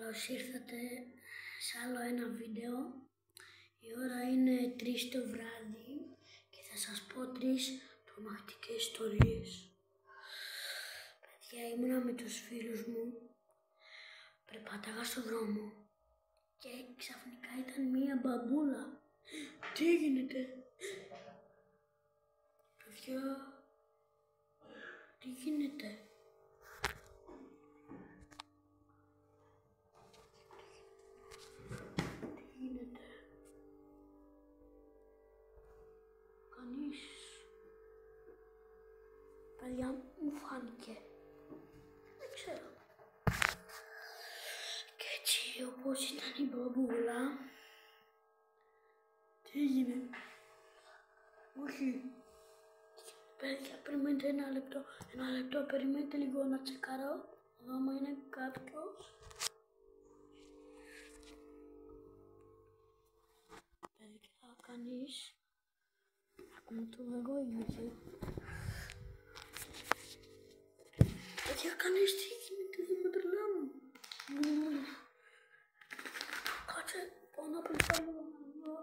Καλώς ήρθατε σε άλλο ένα βίντεο. Η ώρα είναι 3 το βράδυ και θα σας πω 3 τρομακτικές ιστορίες. Παιδιά, ήμουνα με τους φίλους μου, περπάταγα στο δρόμο και ξαφνικά ήταν μία μπαμπούλα. Τι γίνεται? Παιδιά, τι γίνεται? Κανείς. Παιδιά, μου φάνηκε. Δεν ξέρω. Και έτσι όπως ήταν η μπαμπούλα. Τι έγινε? Όχι. Παιδιά, περιμένετε ένα λεπτό. Περιμένετε λίγο να τσεκάρω. Εδώ άμα είναι κάποιος. Παιδιά, κανείς. Ακόμα το εγώ είμαι εκεί. Παιδιά, κανείς τι γίνεται εδώ με τρελά μου. Κάτσε, πάω να πληθάνω να δω.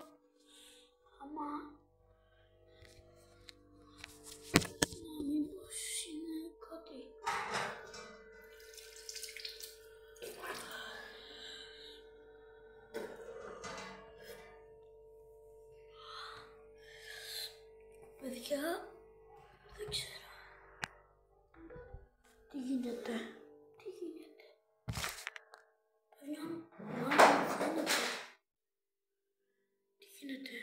Άμα... μήπως είναι κάτι. Παιδιά, δεν ξέρω. Τι γίνεται? Παιδιά, μάλλον μου φαίνεται. Τι γίνεται?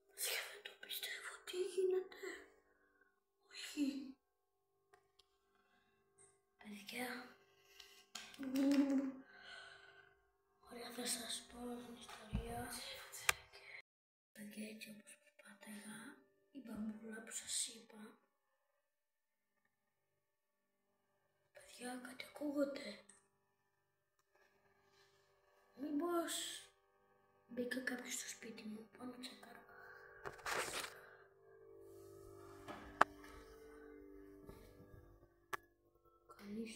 Παιδιά, δεν το πιστεύω. Τι γίνεται? Όχι. Παιδιά. Ωραία, θα σας πω την ιστορία. Παιδιά, έτσι όπως περπάταγα, η μπαμπούλα που σας είπα. Παιδιά, κάτι ακούγονται. Μήπως μπήκα κάποιος στο σπίτι μου, πάω να τσεκάρω. Κανείς.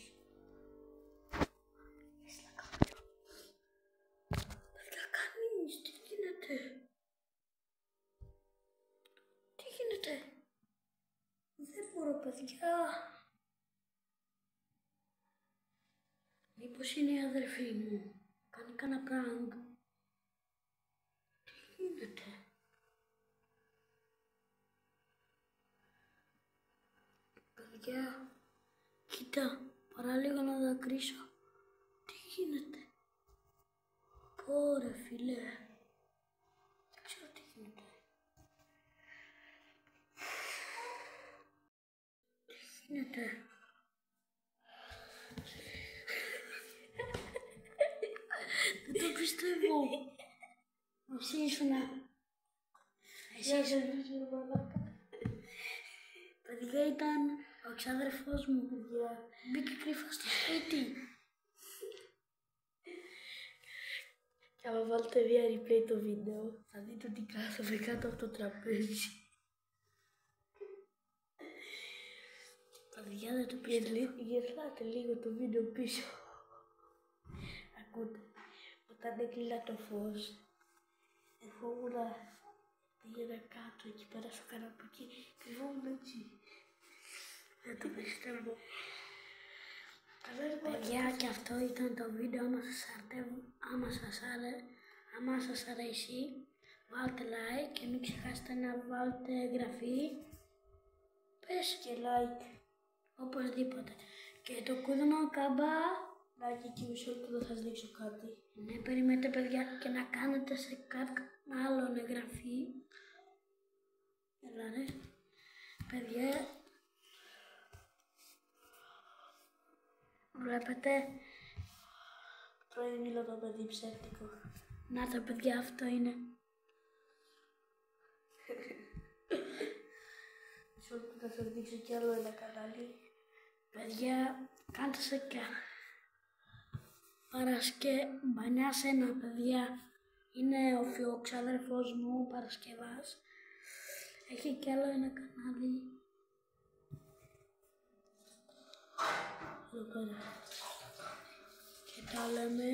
Παιδιά, κανείς, τι γίνεται? Δεν μπορώ, παιδιά. Μήπως είναι η αδερφή μου, κάνει κανένα prank. Τι γίνεται? Παιδιά, κοίτα, παραλίγο να δακρύσω. Τι γίνεται? Πω ρε φίλε, δεν ξέρω τι γίνεται. Τι γίνεται? Δεν το πιστεύω. Εσύ ήσουνα. Παιδιά, ήταν ο ξάδερφός μου, παιδιά. Μπήκε κρύφα στο σπίτι. Και άμα βάλετε βία replay το βίντεο, θα δείτε ότι κάθομαι κάτω από το τραπέζι. Παιδιά, δεν το πιστεύω. Γυρνάτε λίγο το βίντεο πίσω. Ακούτε, όταν έκλεινα το φως, ερχόμουν πήγαινα κάτω εκεί πέρα στο καναπέ και κρυβόμουν έτσι. Δεν το πιστεύω. Παιδιά, και αυτό ήταν το βίντεο. Άμα σας αρέσει, βάλτε like και μην ξεχάσετε να βάλετε εγγραφή. Πες και like, οπωσδήποτε. Και το κούδουνο κάμπα, like και μισό λεπτό θα σας δείξω κάτι. Ναι, περιμένετε παιδιά και να κάνετε σε κάποιον άλλον εγγραφή. Έλα ρε. Παιδιά, βλέπετε, τρώει μήλο το παιδί ψεύτικο. Να τα παιδιά, αυτό είναι. Μισό λεπτό θα σας δείξω κι άλλο ένα κανάλι. Παιδιά, κάντε σε κι Παρασκευανιά σένα, παιδιά. Είναι ο ξάδερφός μου, Παρασκευάς. Έχει κι άλλο ένα κανάλι. Εδώ πέρα. Και τα λέμε.